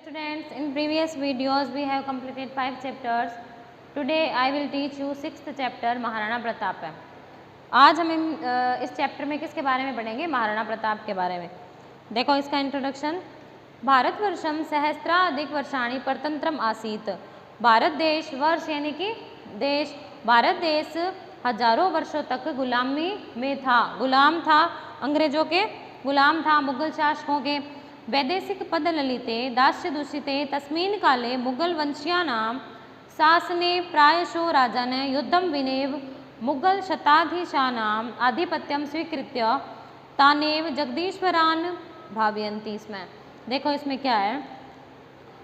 students, in previous videos we have completed 5 chapters. Today I will teach you 6th chapter Maharana Pratap है। आज हम इस chapter में किसके बारे में पढ़ेंगे? महाराणा प्रताप के बारे में। देखो इसका इंट्रोडक्शन। भारतवर्षम सहस्राधिक वर्षाणि परतंत्रम आसीत। भारत देश, वर्ष यानी कि देश, भारत देश हजारों वर्षों तक गुलामी में था, गुलाम था, अंग्रेजों के गुलाम था, मुगल शासकों के। वैदेशिक पद ललिते दास्य दूषिते तस्मिन् काले मुगल वंशीयानां शासने प्रायशो राजन युद्धम विनेव मुगल शताधीशानां आधिपत्यम स्वीकृत्य तानेव जगदीश्वरान भावयन्ति। इसमें देखो इसमें क्या है,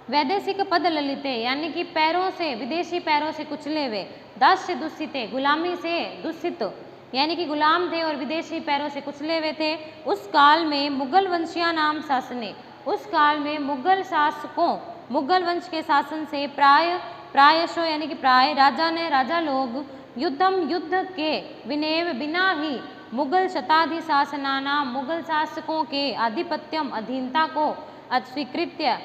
वैदेशिक पद ललिते यानी कि पैरों से, विदेशी पैरों से कुचले हुए, दास्य दूषिते गुलामी से दूषित यानी कि गुलाम थे और विदेशी पैरों से कुचले हुए थे। उस काल में मुगल वंशिया नाम शासने, उस काल में मुगल शासकों, मुगल वंश के शासन से प्रायशो यानी कि प्राय राजा लोग युद्धम, युद्ध के, विनेव बिना ही, मुगल शताधि शासनाना, मुगल शासकों के आधिपत्यम अधीनता को अस्वीकृत्य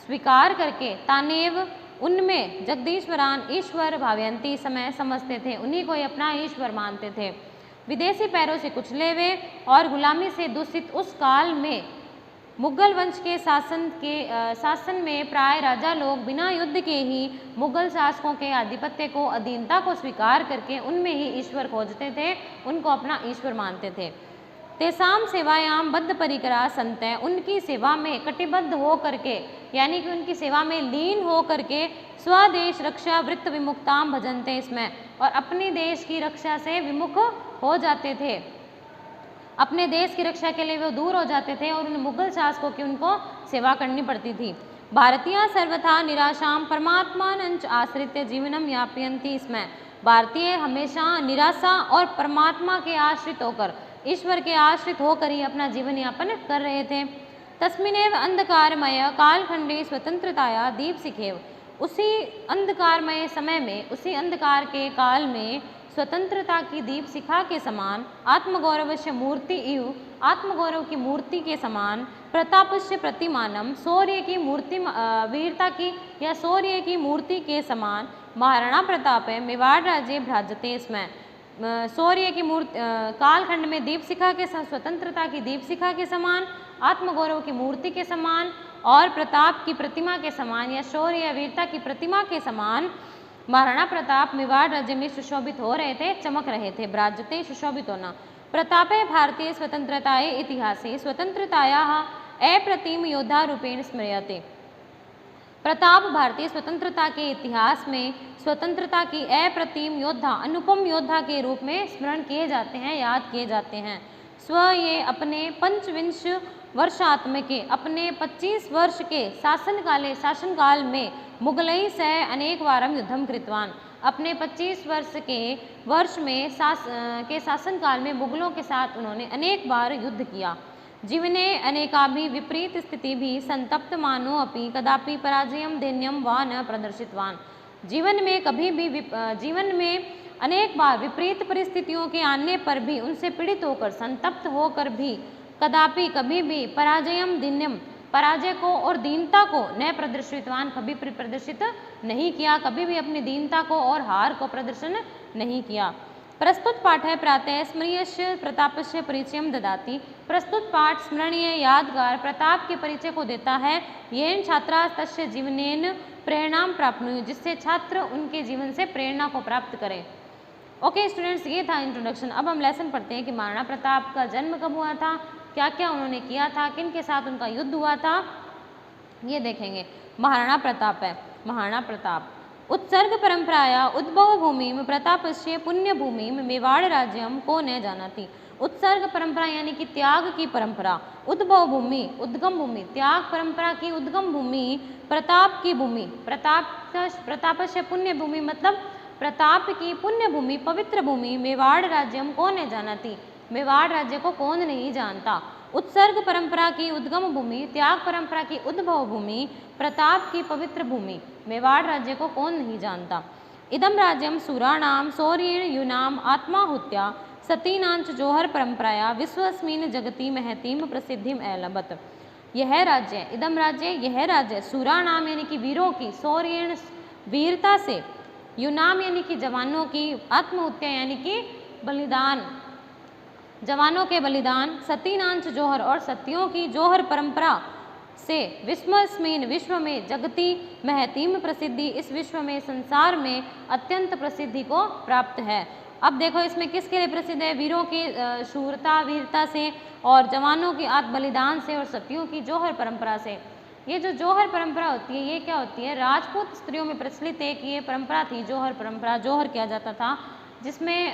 स्वीकार करके, तानेव उनमें जगदीश्वरान ईश्वर भावयंती समय समझते थे, उन्हीं को ही अपना ईश्वर मानते थे। विदेशी पैरों से कुचले हुए और गुलामी से दूषित उस काल में मुगल वंश के शासन में प्राय राजा लोग बिना युद्ध के ही मुगल शासकों के आधिपत्य को, अधीनता को स्वीकार करके उनमें ही ईश्वर खोजते थे, उनको अपना ईश्वर मानते थे। तेसाम सेवायाम बद्ध परिकरा संत, उनकी सेवा में कटिबद्ध हो करके यानी कि उनकी सेवा में लीन हो करके स्वदेश रक्षा वृत्त विमुक्ताम भजनते, इसमें और अपने देश की रक्षा से विमुख हो जाते थे, अपने देश की रक्षा के लिए वो दूर हो जाते थे और उन मुगल शासकों की उनको सेवा करनी पड़ती थी। भारतीय सर्वथा निराशाम परमात्मानंच आश्रित जीवनम यापयन्ति, इसमें भारतीय हमेशा निराशा और परमात्मा के आश्रित होकर, ईश्वर के आश्रित होकर ही अपना जीवन यापन कर रहे थे। तस्मिनेव अंधकारमय कालखंडे स्वतंत्रताया दीप सिखेव, उसी अंधकारमय समय में, उसी अंधकार के काल में स्वतंत्रता की दीप शिखा के समान, आत्मगौरवस्य मूर्ति इव, आत्मगौरव की मूर्ति के समान, प्रतापस्य प्रतिमानम, शौर्य की मूर्ति, वीरता की या शौर्य की मूर्ति के समान महाराणा प्रताप है मेवाड़ राज्य भ्राजते, इसमें शौर्य की मूर्ति कालखंड में दीपशिखा के, स्वतंत्रता की दीपशिखा के समान, आत्मगौरव की मूर्ति के समान और प्रताप की प्रतिमा के समान या शौर्य या वीरता की प्रतिमा के समान महाराणा प्रताप मेवाड़ राज्य में सुशोभित हो रहे थे, चमक रहे थे। भ्राजते सुशोभित होना। प्रतापे भारतीय स्वतंत्रताए इतिहासे स्वतंत्रताया अप्रतिम योद्धा रूपेण स्मर्यते, प्रताप भारतीय स्वतंत्रता के इतिहास में स्वतंत्रता की अप्रतिम योद्धा, अनुपम योद्धा के रूप में स्मरण किए जाते हैं, याद किए जाते हैं। स्व ये अपने पंचविंश वर्षात्म के, अपने 25 वर्ष के शासनकाल में मुगलई सह अनेक वारम युद्धम कृतवान, अपने 25 वर्ष में शासनकाल में मुगलों के साथ उन्होंने अनेक बार युद्ध किया। जीवने अनेकाभि विपरीत स्थिति भी संतप्त मानो अपि कदापि पराजयम दैन्यम वा न प्रदर्शितवान, जीवन में कभी भी जीवन में अनेक बार विपरीत परिस्थितियों के आने पर भी, उनसे पीड़ित होकर, संतप्त होकर भी, कदापि कभी भी, पराजयम दैन्यम पराजय को और दीनता को, न प्रदर्शितवान कभी प्रदर्शित नहीं किया, कभी भी अपनी दीनता को और हार को प्रदर्शन नहीं किया। प्रस्तुत पाठ है प्रातः स्मरणीय प्रतापस्य परिचयम ददाति, प्रस्तुत पाठ स्मरणीय यादगार प्रताप के परिचय को देता है। येन छात्रा तस्य जीवनेन प्रेरणाम प्राप्नुयुः, जिससे छात्र उनके जीवन से प्रेरणा को प्राप्त करें। ओके स्टूडेंट्स, ये था इंट्रोडक्शन। अब हम लेसन पढ़ते हैं कि महाराणा प्रताप का जन्म कब हुआ था, क्या क्या उन्होंने किया था, किन के साथ उनका युद्ध हुआ था, ये देखेंगे। महाराणा प्रताप है, महाराणा प्रताप उत्सर्ग परंपराया उद्भव भूमि प्रतापस्य पुण्य भूमि मेवाड़ राज्यम को न जानाति। उत्सर्ग परंपरा यानी कि त्याग की परंपरा, उद्भव भूमि उद्गम भूमि, त्याग परंपरा की उद्गम भूमि, प्रताप की भूमि, प्रतापस्य पुण्य भूमि मतलब प्रताप की पुण्य भूमि, पवित्र भूमि, मेवाड़ राज्यम को न जानाति, मेवाड़ राज्य को कौन नहीं जानता। उत्सर्ग परंपरा की उद्गम भूमि, त्याग परंपरा की उद्भव भूमि, प्रताप की पवित्र भूमि, मेवाड़ राज्य को कौन नहीं जानता। इदम राज्यम सुराणाम शौर्येण यूनाम आत्माहुत्या सतीनांच जोहर परंपराया विश्वस्मिन् जगति महतीम प्रसिद्धिम अलभत, यह राज्य, इदम राज्य, यह राज्य, सूरा नाम यानी कि वीरों की, शौर्येण वीरता से, युनाम यानी कि जवानों की, आत्महत्या यानी कि बलिदान, जवानों के बलिदान, सतीनांच जौहर और सतियों की जौहर परंपरा से, विस्मस्मीन विश्व में, जगती महतीम प्रसिद्धि, इस विश्व में, संसार में अत्यंत प्रसिद्धि को प्राप्त है। अब देखो इसमें किसके लिए प्रसिद्ध है, वीरों की शूरता वीरता से और जवानों की आत्म बलिदान से और सतियों की जौहर परंपरा से। ये जो जौहर परंपरा होती है ये क्या होती है, राजपूत स्त्रियों में प्रचलित एक ये परंपरा थी, जौहर परंपरा, जौहर किया जाता था, जिसमें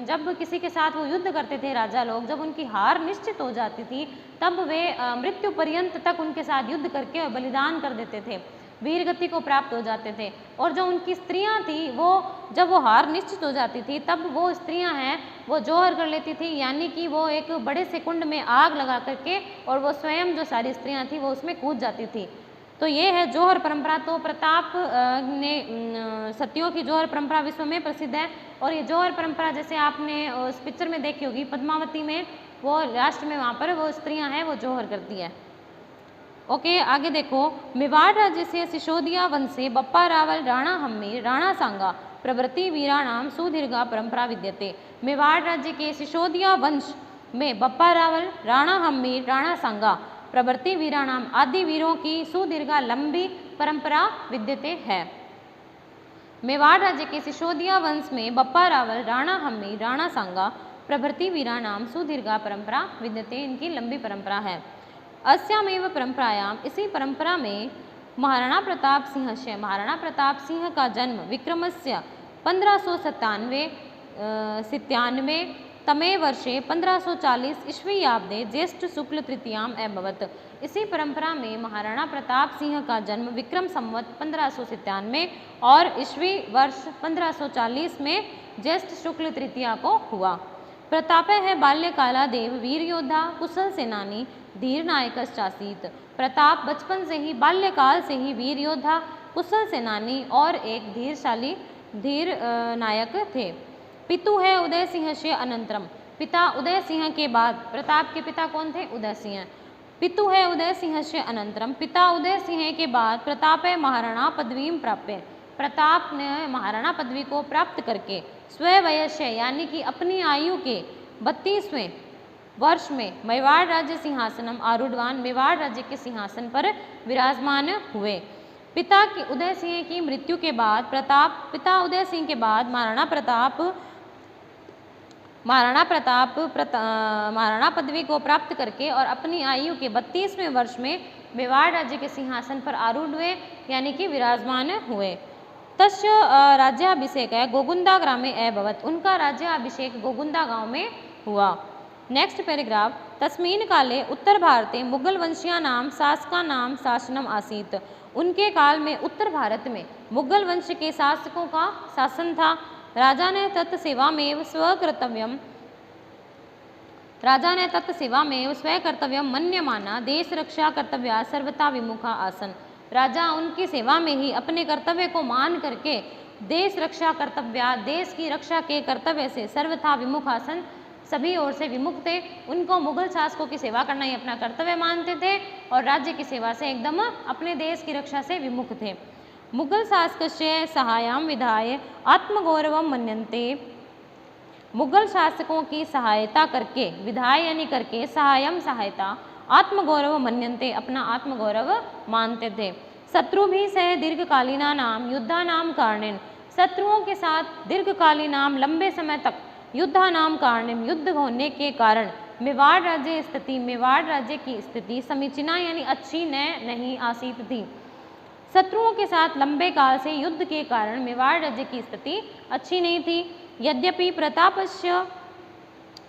जब किसी के साथ वो युद्ध करते थे राजा लोग, जब उनकी हार निश्चित हो जाती थी तब वे मृत्यु पर्यंत तक उनके साथ युद्ध करके बलिदान कर देते थे, वीर गति को प्राप्त हो जाते थे। और जो उनकी स्त्रियां थी वो जब वो हार निश्चित हो जाती थी तब वो स्त्रियां हैं वो जौहर कर लेती थी, यानी कि वो एक बड़े से कुंड में आग लगा करके और वो स्वयं जो सारी स्त्रियां थी वो उसमें कूद जाती थी। तो ये है जौहर परंपरा। तो प्रताप ने सतियों की जौहर परंपरा विश्व में प्रसिद्ध है। और ये जौहर परंपरा जैसे आपने उस पिक्चर में देखी होगी पद्मावती में, वो लास्ट में वहाँ पर वो स्त्रियां हैं वो जौहर करती है। ओके, आगे देखो, मेवाड़ राज्य से सिसोदिया वंश से बप्पा रावल राणा हम्मीर राणा सांगा प्रभृति वीराणाम सुदीर्घा परंपरा विद्यते। मेवाड़ राज्य के सिसोदिया वंश में बप्पा रावल, राणा हम्मीर, राणा सांगा प्रभृति वीराणाम आदि वीरों की सुदीर्घा लंबी परंपरा विद्यते है। मेवाड़ राज्य के सिसोदिया वंश में बप्पा रावल, राणा हम्मीर, राणा सांगा प्रभृति वीराणाम सुदीर्घा परंपरा विद्यते, इनकी लंबी परंपरा है। अस्यामेव परंपरायाम, इसी परंपरा में महाराणा प्रताप सिंह से, महाराणा प्रताप सिंह का जन्म विक्रमस्य 1597 तमे वर्षे 1540 ईस्वीयाब्दे ज्येष्ठ शुक्ल तृतीयाम अभवत्। इसी परंपरा में महाराणा प्रताप सिंह का जन्म विक्रम संवत 1597 और ईस्वी वर्ष 1540 में ज्येष्ठ शुक्ल तृतीया को हुआ। प्रताप है बाल्यकालादेव वीर योद्धा कुशल सेनानी धीर नायकश्चासीत। प्रताप बचपन से ही, बाल्यकाल से ही वीर योद्धा, कुशल सेनानी और एक धीरशाली धीर नायक थे। पितु है उदय सिंह से अनंतरम, पिता उदय सिंह के बाद, प्रताप के पिता कौन थे, उदय सिंह। पितु है उदय सिंह से अनंतरम, पिता उदय सिंह के बाद प्रताप है महाराणा पदवीं प्राप्य, प्रताप ने महाराणा पदवी को प्राप्त करके स्ववयस्य यानी कि अपनी आयु के 32वें वर्ष में मेवाड़ राज्य सिंहासनम आरूढ़वान, मेवाड़ राज्य के सिंहासन पर विराजमान हुए। पिता की उदय सिंह की मृत्यु के बाद प्रताप, पिता उदय सिंह के बाद महाराणा पदवी को प्राप्त करके और अपनी आयु के 32वें वर्ष में मेवाड़ राज्य के सिंहासन पर आरूढ़ हुए यानी कि विराजमान हुए। तस्य राज्याभिषेक है गोगुंदा ग्रामे अभवत्, उनका राज्याभिषेक गोगुंदा गांव में हुआ। नेक्स्ट पैराग्राफ, तस्मीन काले उत्तर भारते मुगल वंशीयानाम शासकानाम शासनम आसीत। उनके काल में उत्तर भारत में मुगल वंश के शासकों का शासन था। राजा ने तत्सेवामेव स्वकर्तव्यम, राजा ने तत्सेवामेव स्वकर्तव्यम मन्यमाना देश रक्षा कर्तव्या सर्वथा विमुखा आसन। राजा उनकी सेवा में ही अपने कर्तव्य को मान करके देश रक्षा कर्तव्य, देश की रक्षा के कर्तव्य से सर्वथा विमुख आसन, सभी ओर से विमुख थे। उनको मुगल शासकों की सेवा करना ही अपना कर्तव्य मानते थे और राज्य की सेवा से एकदम अपने देश की रक्षा से विमुख थे। मुगल शासकस्य सहायाम विधाय आत्मगौरवम मन्यन्ते, मुगल शासकों की सहायता करके, विधाय यानी करके, सहायम सहायता, आत्मगौरव मन्यन्ते अपना आत्मगौरव मानते थे। शत्रु भी सह दीर्घकालीना नाम युद्धा नाम कारणेन, शत्रुओं के साथ दीर्घकालीनाम लंबे समय तक युद्धा नाम कारणेन युद्ध होने के कारण मेवाड़ राज्य स्थिति, मेवाड़ राज्य की स्थिति समीचीना यानी अच्छी नहीं आसीत थी। शत्रुओं के साथ लंबे काल से युद्ध के कारण मेवाड़ राज्य की स्थिति अच्छी नहीं थी। यद्यपि प्रतापस्य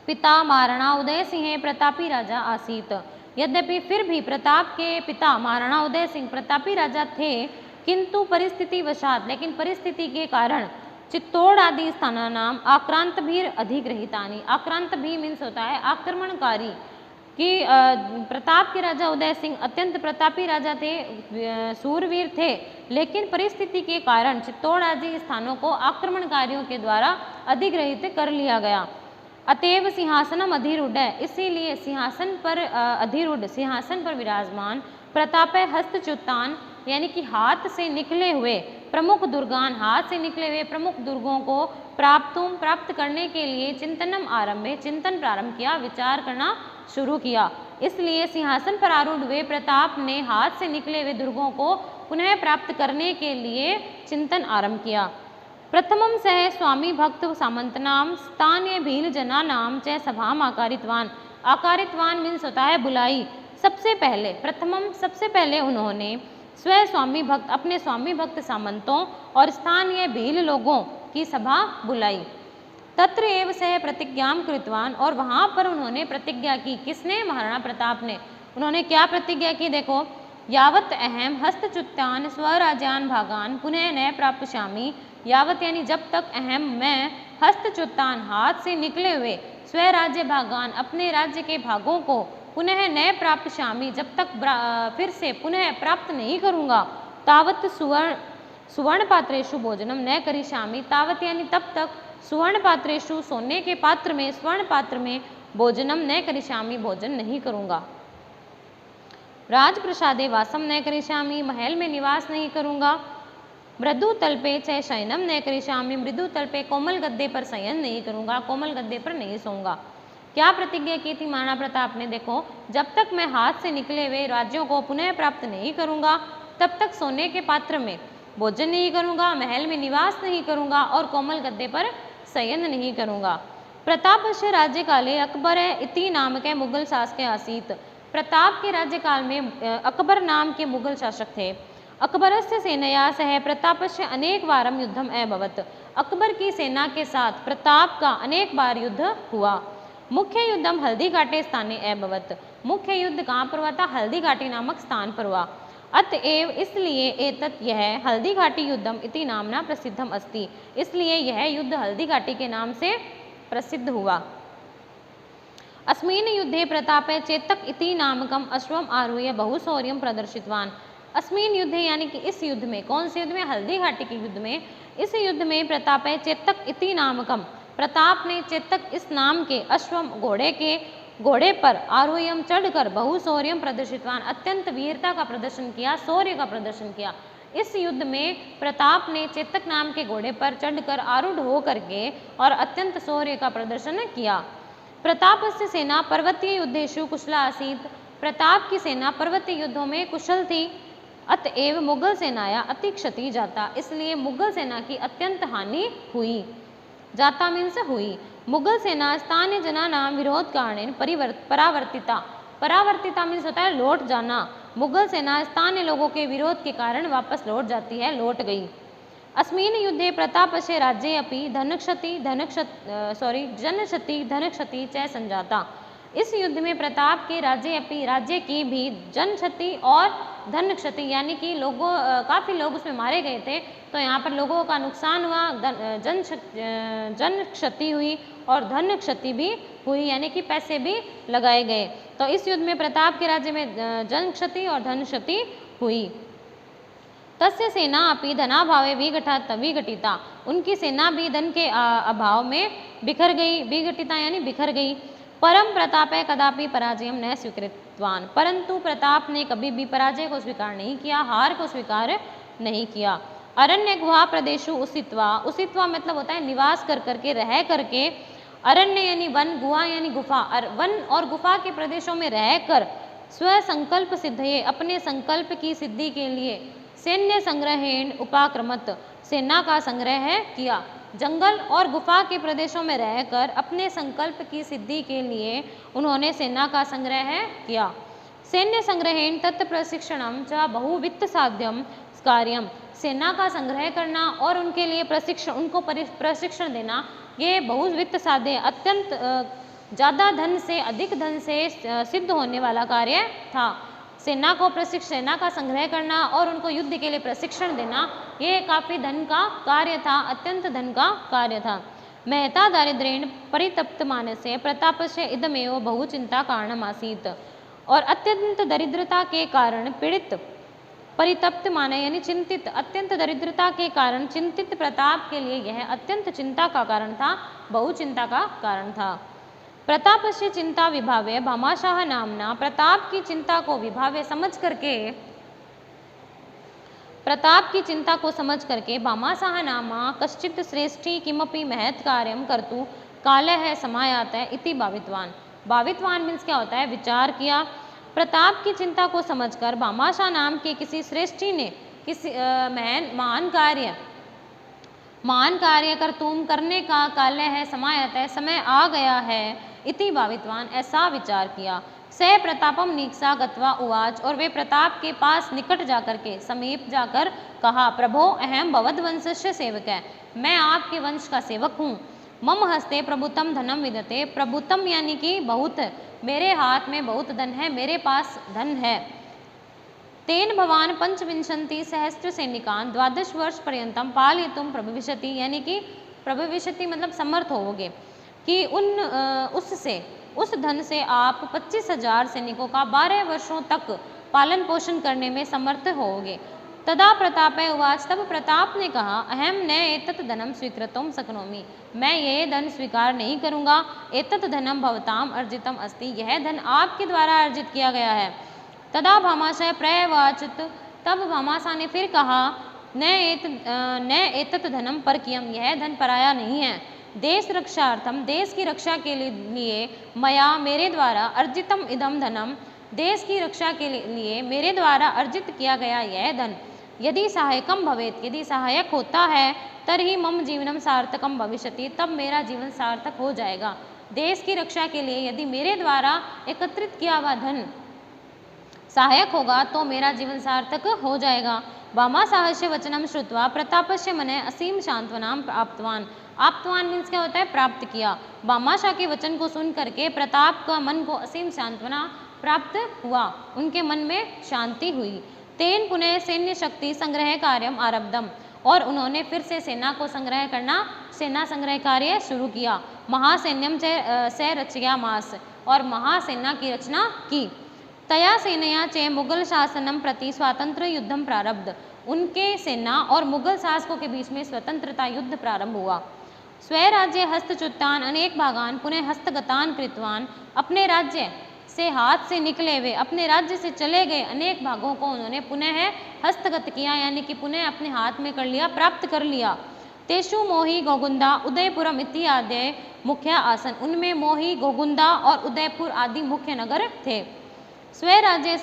पिता महाराणा उदय सिंह प्रतापी राजा आसीत, यद्यपि फिर भी प्रताप के पिता महाराणा उदय सिंह प्रतापी राजा थे, किंतु परिस्थिति वशात, लेकिन परिस्थिति के कारण चित्तौड़ आदि स्थाना नाम आक्रांत भीर अधिग्रहितानी, आक्रांत भी मीन्स होता है आक्रमणकारी, कि प्रताप के राजा उदय सिंह अत्यंत प्रतापी राजा थे, सूरवीर थे, लेकिन परिस्थिति के कारण चित्तौड़ आदि स्थानों को आक्रमणकारियों के द्वारा अधिग्रहित कर लिया गया। अतएव सिंहासनम अधिरूढ़, इसीलिए सिंहासन पर अधिरूढ़, सिंहासन पर विराजमान, प्रताप हस्तच्युतान यानी कि हाथ से निकले हुए, प्रमुख दुर्गान हाथ से निकले हुए प्रमुख दुर्गों को प्राप्त करने के लिए चिंतनम आरंभे, चिंतन प्रारंभ किया, विचार करना शुरू किया। इसलिए सिंहासन पर आरूढ़ हुए प्रताप ने हाथ से निकले हुए दुर्गों को पुनः प्राप्त करने के लिए चिंतन आरंभ किया। प्रथमम सह स्वामी भक्त सामंतनाम स्थानीय भील जना नाम च सभाम आकारितवान, आकारितवान मीन्स होता है बुलाई। सबसे पहले प्रथमम सबसे पहले उन्होंने स्व स्वामी भक्त अपने स्वामी भक्त सामंतों और स्थानीय भील लोगों की सभा बुलाई। तत्र एव सह प्रतिज्ञाम कृतवान, और वहाँ पर उन्होंने प्रतिज्ञा की। किसने? महाराणा प्रताप ने। उन्होंने क्या प्रतिज्ञा की? देखो, यावत अहम हस्तच्युतान स्वराज्यान भागान पुनः न प्राप्स्यामि, यावत यानी जब तक अहम मैं हस्तच्युतान हाथ से निकले हुए स्वराज्य भागान अपने राज्य के भागों को पुनः न प्राप्स्यामि जब तक फिर से पुनः प्राप्त नहीं करूँगा, तावत सुवर्ण पात्रेषु भोजनम न करिष्यामि, तावत यानी तब तक सुवर्ण पात्रेषु सोने के पात्र में स्वर्ण पात्र में भोजनम न करिष्यामि भोजन नहीं करूँगा। राजप्रसादे वासम न करिष्यामि महल में निवास नहीं करूँगा। मृदु तल्पे च शयनम न करिष्यामि, मृदु तल्पे कोमल गद्दे पर शयन नहीं करूँगा, कोमल गद्दे पर नहीं सोऊंगा। क्या प्रतिज्ञा की थी महाराणा प्रताप ने? देखो, जब तक मैं हाथ से निकले हुए राज्यों को पुनः प्राप्त नहीं करूँगा तब तक सोने के पात्र में भोजन नहीं करूँगा, महल में निवास नहीं करूँगा और कोमल गद्दे पर शयन नहीं करूँगा। प्रतापस्य राज्य काले अकबर इति नाम के मुगल शासक आसीत, प्रताप के राज्यकाल में अकबर नाम के मुगल शासक थे। अकबरस्य सेनया सह प्रतापस्य अनेक बारम युद्धम अभवत, अकबर की सेना के साथ प्रताप का अनेक बार युद्ध हुआ। मुख्य युद्धम हल्दी घाटे स्थाने अभवत, मुख्य युद्ध कहाँ पर हुआ था? हल्दी घाटी नामक स्थान पर हुआ। अतएव इसलिए एतत् यह हल्दी घाटी युद्धम इति नामना प्रसिद्धम अस्ति, इसलिए यह युद्ध हल्दी घाटी के नाम से प्रसिद्ध हुआ। अस्मिन् युद्धे प्रतापे चेतक इति नामकम अश्वम आरुह्य बहुशौर्यम प्रदर्शितवान, अस्मिन् युद्धे यानी कि इस युद्ध में, कौन से युद्ध में? हल्दी घाटी के युद्ध में। इस युद्ध में प्रतापे चेतक इति नामकम, प्रताप ने चेतक इस नाम के अश्वम घोड़े पर आरोह्यम चढ़कर बहुशौर्यम प्रदर्शितवान अत्यंत वीरता का प्रदर्शन किया, शौर्य का प्रदर्शन किया। इस युद्ध में प्रताप ने चेतक नाम के घोड़े पर चढ़कर आरूढ़ होकर के और अत्यंत शौर्य का प्रदर्शन किया। प्रतापस्य सेना पर्वतीय युद्धेषु कुशला आसीत, प्रताप की सेना पर्वतीय युद्धों में कुशल थी। अतएव मुगल सेनाया अति क्षति जाता, इसलिए मुगल सेना की अत्यंत हानि हुई। जाता मीन्स हुई। मुगल सेना स्थानीय जना नाम विरोध कारणेन परावर्तिता, परावर्तिता मीन्स होता है लौट जाना। मुगल सेना स्थानीय लोगों के विरोध के कारण वापस लौट जाती है, लौट गई। अस्मिन् युद्धे प्रतापस्य राज्ये अपि जनक्षति धनक्षति च संजाता, इस युद्ध में प्रताप के राज्य की भी जनक्षति और धन क्षति यानी कि काफ़ी लोग उसमें मारे गए थे, तो यहाँ पर लोगों का नुकसान हुआ, जन क्षति हुई और धन क्षति भी हुई यानी कि पैसे भी लगाए गए। तो इस युद्ध में प्रताप के राज्य में जन क्षति और धन क्षति हुई। तस्य सेना अपि धनाभावे विघटिता, उनकी सेना भी धन के अभाव में बिखर गई, विघटिता यानी बिखर गई। परम प्रताप कदापि पराजयम न स्वीकृतवान, परंतु प्रताप ने कभी भी पराजय को स्वीकार नहीं किया, हार को स्वीकार नहीं किया। अरण्य गुहा प्रदेशु उसित्वा, उसित्वा मतलब होता है निवास कर करके, रह करके। अरण्य यानी वन, गुहा यानी गुफा, वन और गुफा के प्रदेशों में रहकर स्व संकल्प सिद्धये, अपने संकल्प की सिद्धि के लिए सैन्य संग्रहेण उपाक्रमत, सेना का संग्रह किया। जंगल और गुफा के प्रदेशों में रहकर अपने संकल्प की सिद्धि के लिए उन्होंने सेना का संग्रह किया। सैन्य संग्रहेण तत् प्रशिक्षणम च बहुवित्त साध्यम कार्यम, सेना का संग्रह करना और उनके लिए उनको प्रशिक्षण देना, ये बहुवित्त साध्य अत्यंत ज़्यादा धन से, अधिक धन से सिद्ध होने वाला कार्य था। सेना का संग्रह करना और उनको युद्ध के लिए प्रशिक्षण देना, ये काफ़ी धन का कार्य था, अत्यंत धन का कार्य था। महता दारिद्र्येण परितप्त मानसे प्रतापस्य इदमेव बहुचिंता कारणमासीत, और अत्यंत दरिद्रता के कारण पीड़ित, परितप्त माने यानी चिंतित, अत्यंत दरिद्रता के कारण चिंतित प्रताप के लिए यह अत्यंत चिंता का कारण था, बहुचिंता का कारण था। प्रतापस्य चिंता विभाव्य भामाशाह नामना, प्रताप की चिंता को विभाव्य समझ करके, प्रताप की चिंता को समझ करके भामाशाह नामा कश्चित श्रेष्ठी किमपि महत् कार्यम कर्तु कालः समायातः इति भावितवान। भावितवान मीन्स क्या होता है, विचार किया। प्रताप की चिंता को समझकर भामाशाह नाम के किसी श्रेष्ठी ने किसी महान कार्य कर तुम करने का काल्य है समायत है, समय आ गया है, इति भावितवान ऐसा विचार किया। स प्रतापम नीक्षा गत्वा उवाच, और वे प्रताप के पास निकट जाकर के समीप जाकर कहा, प्रभो अहम भवद वंशस्य सेवक है, मैं आपके वंश का सेवक हूँ। मम हस्ते प्रभुतम धनम विदते, प्रभुतम यानी कि बहुत, मेरे हाथ में बहुत धन है, मेरे पास धन है। तेन भवान पंचविंशति सहस्त्र सैनिकान 12 वर्ष पर्यंतम पालयितुम प्रभविष्यति, यानी कि प्रभविष्यति मतलब समर्थ होगे कि उस धन से आप 25,000 सैनिकों का 12 वर्षों तक पालन पोषण करने में समर्थ होगे। तदा प्रताप उवाच, तब प्रताप ने कहा, अहम न एतत् धनम स्वीकृतुम शक्नोमि, मैं ये धन स्वीकार नहीं करूँगा। एतत् धनम भवताम अर्जितम अस्ति, यह धन आपके द्वारा अर्जित किया गया है। तदा भामाशाह प्रवाचित, तब भामाशाह ने फिर कहा, न एतत् धनम परकीयम, यह धन पराया नहीं है। देश रक्षार्थम, देश की रक्षा के लिए मया मेरे द्वारा अर्जितम इदम धनम, देश की रक्षा के लिए मेरे द्वारा अर्जित किया गया यह धन यदि सहायकम भवेत, यदि सहायक होता है, तर्हि मम जीवनम सार्थकम भविष्यति, तब मेरा जीवन सार्थक हो जाएगा। देश की रक्षा के लिए यदि मेरे द्वारा एकत्रित किया हुआ धन सहायक होगा तो मेरा जीवन सार्थक हो जाएगा। भामाशाहस्य वचनम श्रुत्वा प्रतापस्य मने असीम सांत्वनाम प्राप्तवान। आप्तवान मीन्स क्या होता है, प्राप्त किया। भामाशाह के वचन को सुन करके प्रताप का मन को असीम सांत्वना प्राप्त हुआ, उनके मन में शांति हुई। तेन पुनः सैन्य शक्ति संग्रह कार्यम आरब्धम, और उन्होंने फिर से सेना को संग्रह करना, सेना संग्रह कार्य शुरू किया। महासैन्यम से रचया मास, और महासेना की रचना की। तया सेनया चे मुगल शासनम प्रति स्वातंत्र युद्धम प्रारब्ध, उनके सेना और मुगल शासकों के बीच में स्वतंत्रता युद्ध प्रारंभ हुआ। स्वराज्य हस्तच्युतान अनेक भागान पुनः हस्तगतान कृतवान, अपने राज्य से हाथ से निकले हुए, अपने राज्य से चले गए अनेक भागों को उन्होंने पुनः हस्तगत किया, यानी कि पुनः अपने हाथ में कर लिया, प्राप्त कर लिया। तेषु मोही गोगुंदा उदयपुरम इत्यादि मुख्य आसन, उनमें मोही गोगुंदा और उदयपुर आदि मुख्य नगर थे। स्वराज्य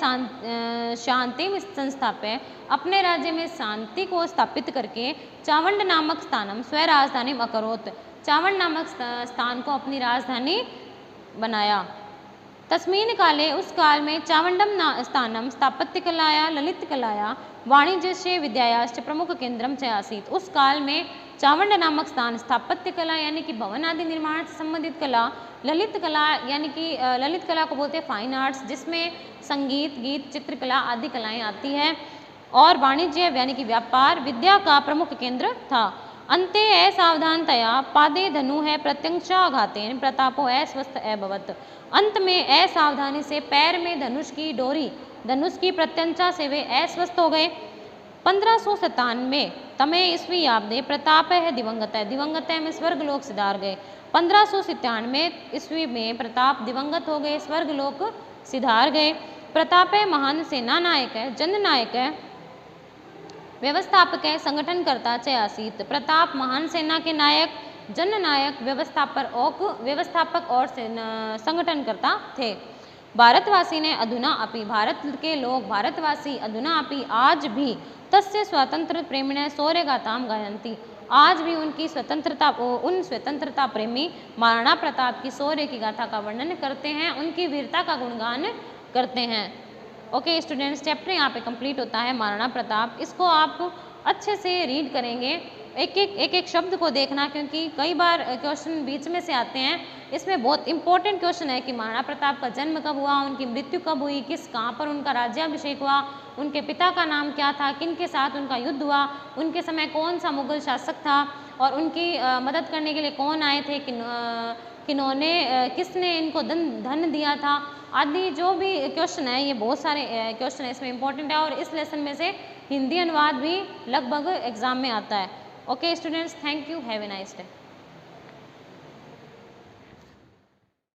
शांति संस्थाप्य, अपने राज्य में शांति को स्थापित करके चावंड नामक स्थानम स्वराजधानी अकरोत, चावंड नामक स्थान को अपनी राजधानी बनाया। तस्मीन काले, उस काल में चावंडम स्थानम स्थापत्य कलाया ललित कलाया वाणिज्य से विद्यायाश्च प्रमुख केंद्रम च आसीत, उस काल में चावंड नामक स्थान स्थापत्य कला यानी कि भवन आदि निर्माण से संबंधित कला, ललित कला यानी कि ललित कला को बोलते हैं फाइन आर्ट्स, जिसमें संगीत, गीत, चित्रकला आदि कलाएं आती हैं, और वाणिज्य यानी कि व्यापार, विद्या का प्रमुख केंद्र था। अंते असावधानतया पादे धनु है प्रत्यंक्षाघातेन प्रतापो अस्वस्थ अभवत, अंत में असावधानी से पैर में धनुष की डोरी, धनुष की प्रत्यंचा से वे अस्वस्थ हो गए। 1597 तमे ईस्वी याब्दे प्रताप है दिवंगत है, दिवंगत है में स्वर्ग लोक सिधार गए। 1597 ईस्वी में प्रताप दिवंगत हो गए, स्वर्ग लोक सिधार गए। प्रताप है महान सेना नायक है, जननायक है, व्यवस्थापक है, संगठनकर्ता च आसीत। प्रताप महान सेना के नायक, जननायक, व्यवस्थापक और संगठनकर्ता थे। भारतवासी ने अधुना अपि, भारत के लोग, भारतवासी अधुना अपि आज भी तस्य स्वतंत्र प्रेमिण शौर्य गाथाम गायन्ति, आज भी उनकी स्वतंत्रता, उन स्वतंत्रता प्रेमी महाराणा प्रताप की शौर्य की गाथा का वर्णन करते हैं, उनकी वीरता का गुणगान करते हैं। ओके स्टूडेंट्स, चैप्टर यहाँ पे कंप्लीट होता है महाराणा प्रताप। इसको आप अच्छे से रीड करेंगे, एक एक शब्द को देखना, क्योंकि कई बार क्वेश्चन बीच में से आते हैं। इसमें बहुत इंपॉर्टेंट क्वेश्चन है कि महाराणा प्रताप का जन्म कब हुआ, उनकी मृत्यु कब हुई, कहाँ पर उनका राज्याभिषेक हुआ, उनके पिता का नाम क्या था, किन के साथ उनका युद्ध हुआ, उनके समय कौन सा मुगल शासक था, और उनकी मदद करने के लिए कौन आए थे, किसने इनको धन दिया था, आदि जो भी क्वेश्चन है, ये बहुत सारे क्वेश्चन है इसमें इंपॉर्टेंट है, और इस लेसन में से हिंदी अनुवाद भी लगभग एग्जाम में आता है। Okay students, thank you, have a nice day.